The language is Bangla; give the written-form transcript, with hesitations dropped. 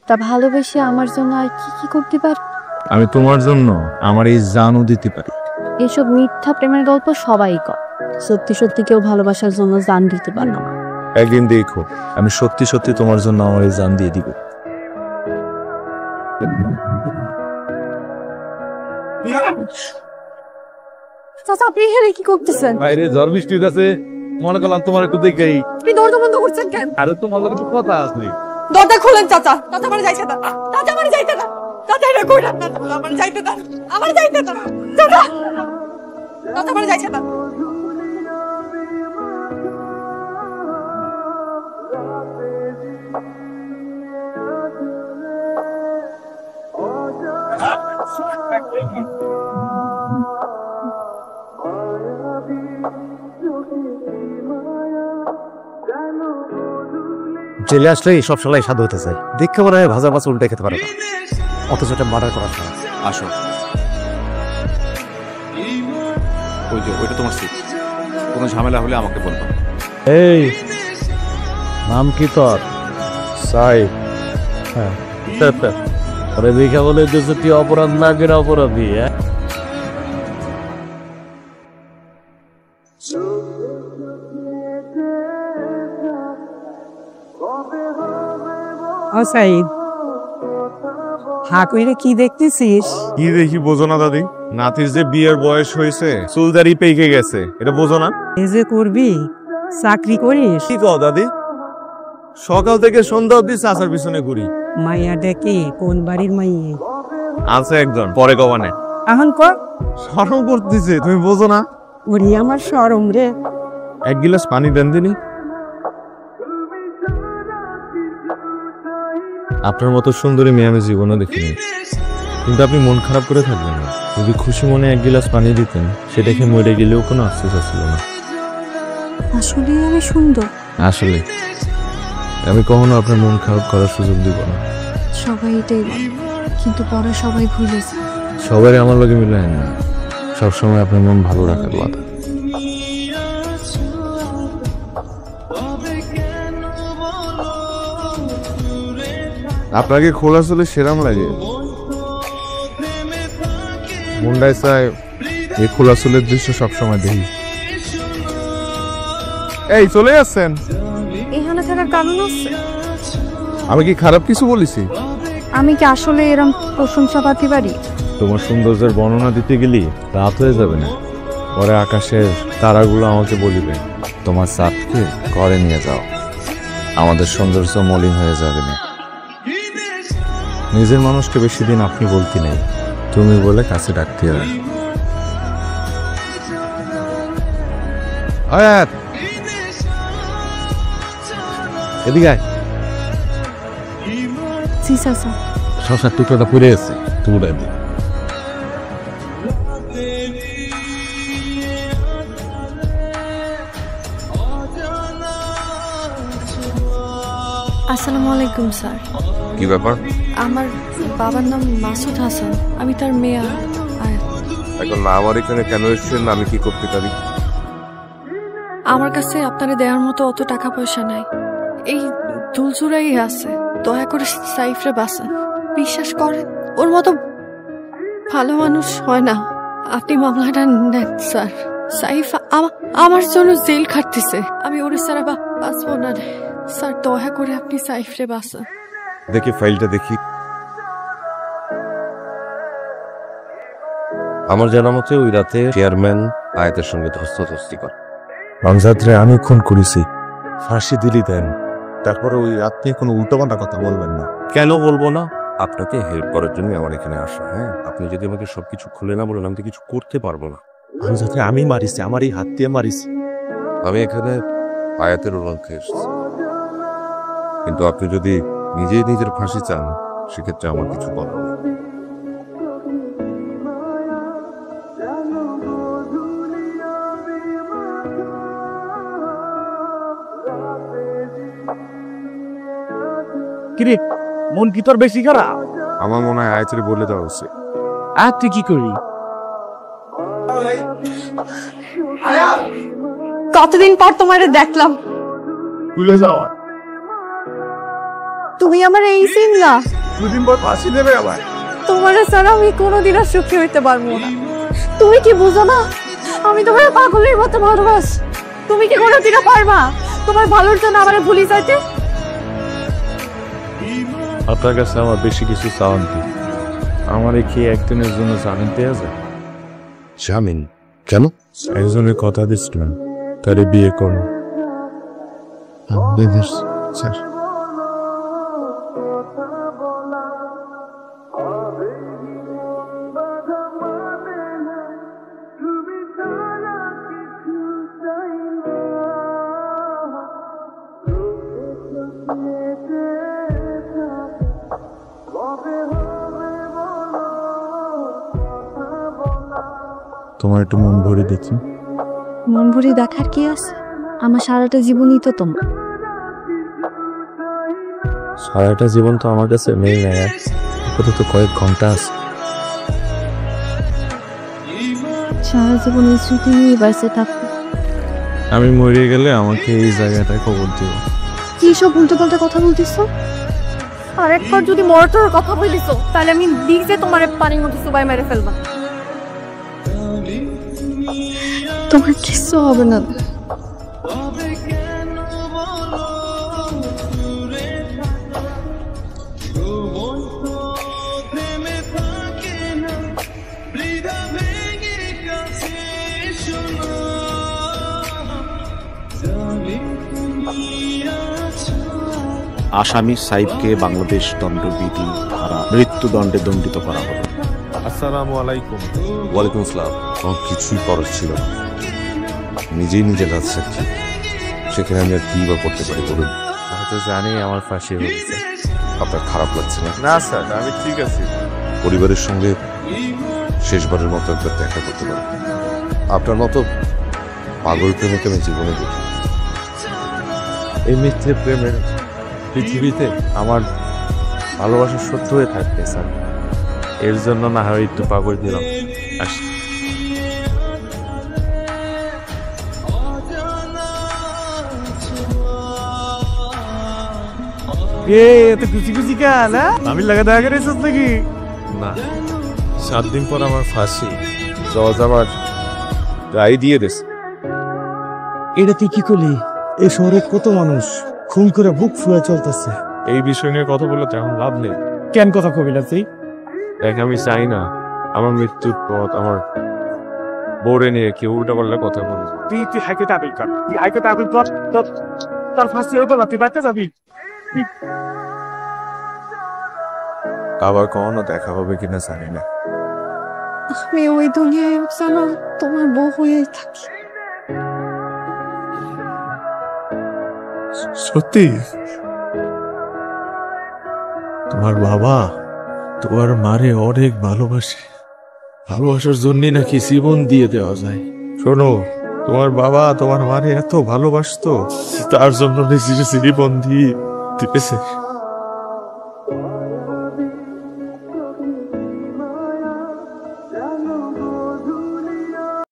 তা ভালোবেসে আমার জন্য আর কি কি করতে পার? আমি তোমার জন্য আমার এই জানও দিতে পারি। এসব মিথ্যা প্রেমের গল্প সবাই কর, সত্যি সত্যি কেউ ভালোবাসার জন্য জান দিতে পারে না। একদিন দেখো আমি সত্যি সত্যি তোমার জন্য আমার এই জান দিয়ে দিব। চাচা আপনি এখানে কি করতেছেন? বাইরে ঝড় বৃষ্টি হইতাছে, মনে করলাম তোমার একটু দেখেই। আপনি দরজা বন্ধ করছেন কেন? আরে তোমার লগে একটু কথা আছে। দরজা খোলেন চাচা। চাচা আমার যাইতে দাও, চাচা আমার যাইতে দাও, চাচা এটা কইরা না, আমার যাইতে দাও, আমার যাইতে দাও চাচা, চাচা আমার যাইতে দাও। জেলে আসলে সব সলাই স্বাদ হতে চাই। দেখতে মনে হয় ভাজা মাছ উল্টে খেতে পারে না, অথচ এটা মার্ডার করার সময়। আসো, ওই যে ওইটা তোমার সিট। কোনো ঝামেলা হলে আমাকে বলবো। এই নাম কি তোর? সাইদ। হ্যাঁ, ওরে দেখা বলে তুই অপরাধ না করে অপরাধী। হ্যাঁ, ও সাইদ, হা কইরে কি দেখতেছিস? কি দেখি বোঝো না দাদি? নাতির যে বিয়ের বয়স হয়েছে, চুলদারি পেকে গেছে, এটা বোঝো না? এই যে করবি, চাকরি করিস? কি কও দাদি? সকাল থেকে সন্ধ্যা অব্দি চাচার পিছনে ঘুরি। মাইয়া ডেকে কোন বাড়ির মাইয়ে? আছে একজন, পরে কবানে। এখন কর। শরম করতেছে, তুমি বোঝো না? ওরি আমার শরম রে। এক গিলাস পানি দেন দিনি। আপনার মতো সুন্দরী মেয়ে আমি জীবনে দেখিনি, কিন্তু আপনি মন খারাপ করে থাকবেন না। যদি খুশি মনে এক গিলাস পানি দিতেন, সেটাকে মরে গেলেও কোনো আফসোস ছিল না। আসলে আমি সুন্দর। আসলে আমি কখনো আপনার মন খারাপ করার সুযোগ দিব না। সবাই এটাই বলে, কিন্তু পরে সবাই ভুলেছে। সবাই আমার লগে মিলায় না, সবসময় আপনার মন ভালো রাখার কথা। আপনাকে খোলা চলে সেরাম লাগে। মুন্ডাই চাই এই খোলা চুলের দৃশ্য সবসময় দেখি। এই চলে যাচ্ছেন? এখানে থাকার কারণ আছে? আমি কি খারাপ কিছু বলেছি? আমি কি আসলে এরকম প্রশংসা পাতি পারি? তোমার সৌন্দর্যের বর্ণনা দিতে গেলি রাত হয়ে যাবে না। পরে আকাশের তারাগুলো আমাকে বলিবে, তোমার চাঁদকে ঘরে নিয়ে যাও, আমাদের সৌন্দর্য মলিন হয়ে যাবে না। নিজের মানুষকে বেশি দিন আপনি বলতে নেই, তুমি বলে কাছে ডাকতে হবে। এদিকে আয়। জি চাচা। শশার টুকরাটা পড়ে আছে, তুলে দে। আসসালামু আলাইকুম স্যার। কি ব্যাপার? আমার বাবার নাম মাসুদ হাসান, আমি তার মেয়ে। এখন না আমার এখানে কেন এসেছেন, আমি কি করতে পারি? আমার কাছে আপনারা দেওয়ার মতো অত টাকা পয়সা নাই, এই দুলচুরাই আছে। দয়া করে সাইফরে বাঁচান, বিশ্বাস করেন ওর মতো ভালো মানুষ হয় না। আপনি মামলাটা নেন স্যার। সাইফ আমার জন্য জেল খাটতেছে, আমি ওর সারা বাঁচবো না স্যার। দয়া করে আপনি সাইফরে বাঁচান। দেখি ফাইলটা দেখি। আমার জানা মতে ওই রাতে চেয়ারম্যান আয়াতের সঙ্গে ধস্তাধস্তি করে। রমজাদরে আমি খুন করেছি, ফাঁসি দিলি দেন। তারপরে ওই রাত্রে কোনো উল্টোপাল্টা কথা বলবেন না। কেন বলবো না? আপনাকে হেল্প করার জন্য আমার এখানে আসা। হ্যাঁ, আপনি যদি আমাকে সবকিছু খুলে না বলেন, আমি তো কিছু করতে পারবো না। রমজাদরে আমি মারিছি, আমার এই হাত দিয়ে মারিছি। আমি এখানে আয়াতের লক্ষ্যে এসেছি, কিন্তু আপনি যদি নিজেই নিজের ফাঁসি চান, সেক্ষেত্রে আমার কিছু করার নেই। কিরে মন কি তোর বেশি খারাপ? আমার মনে হয় আয়াতের বলে দেওয়া উচিত। আর তুই কি করি? কতদিন পর তোমারে দেখলাম। ভুলে যাওয়া তুমি আমার এই সিংলা, দুদিন পর ফাঁসি দেবে আবার। তোমার ছাড়া আমি কোনোদিন আর সুখী হইতে পারবো না। তুমি কি বুঝো না আমি তোমার পাগলের মতো ভালোবাস? তুমি কি কোনোদিনও পারবা তোমার ভালোর জন্য আমার ভুলি যাইতে? আপনার কাছে আমার বেশি কিছু চাওয়ান কি? আমার কি একদিনের জন্য জামিন দেওয়া যায়? জামিন? কেন? একজনের কথা দিচ্ছিলাম, তারে বিয়ে করো। স্যার, তোমার একটু মন ভরে দেখি। মন ভরে দেখার কি আছে? আমার সারাটা জীবনই তো তোমার। সারাটা জীবন তো আমার কাছে নেই না, আপাতত কয়েক ঘন্টা আছে। সারা জীবন এই স্মৃতি নিয়ে বাঁচে থাকবো। আমি মরে গেলে আমাকে এই জায়গাটায় খবর দিও। কি সব উল্টো পাল্টা কথা বলতেছো? আর একবার যদি মরটোর কথা বলিছো তাহলে আমি নিজে তোমার পানির মধ্যে সুবাই মেরে ফেলবা। তোমার কিছু হবে না। আসামি সাইফকে বাংলাদেশ দণ্ডবিধি ধারা মৃত্যুদণ্ডে দণ্ডিত করা হলো। আসসালামু আলাইকুম। ওয়ালাইকুম আসসালাম। আমার কিছুই করার ছিল না, নিজেই নিজের রাত সাক্ষী। সেখানে আমি আর কি বা করতে পারি বলুন? আমি তো জানি আমার ফাঁসি হয়েছে। আপনার খারাপ লাগছে না? না স্যার, আমি ঠিক আছি। পরিবারের সঙ্গে শেষবারের মতো একবার দেখা করতে পারি। আপনার মতো পাগল প্রেমিক আমি জীবনে দেখি। এই মিথ্যে প্রেমের পৃথিবীতে আমার ভালোবাসা সত্য হয়ে থাকবে স্যার। এর জন্য না হয় একটু পাগল দিলাম। আসি। এত খুশি খুশি কেন? আমি লাগা দেখা করেছিস নাকি? না, 7 দিন পর আমার ফাঁসি। জজ আমার রায় দিয়ে দিস। এটা তুই কি করলি? এই শহরে কত মানুষ খুন করে বুক ফুয়ে চলতেছে। এই বিষয় নিয়ে কথা বলে তো এখন লাভ নেই। কেন কথা কবি না তুই? দেখ, আমি চাই না আমার মৃত্যুর পর আমার বোরে নিয়ে কেউ উল্টা পাল্টা কথা বলবে। তুই হাইকোর্টে আপিল কর। তুই হাইকোর্টে আপিল কর, তোর ফাঁসি হতো না, তুই বাড়তে যাবি। আবার কখনো দেখা হবে কিনা জানি না। আমি ওই দুনিয়ায় জানো তোমার বউ হয়ে থাকি। সত্যি? তোমার বাবা তোমার মারে অনেক ভালোবাসে। ভালোবাসার জন্যই নাকি জীবন দিয়ে দেওয়া যায়। শোনো, তোমার বাবা তোমার মারে এত ভালোবাসতো, তার জন্য নিজের জীবন দিয়ে দিয়েছে।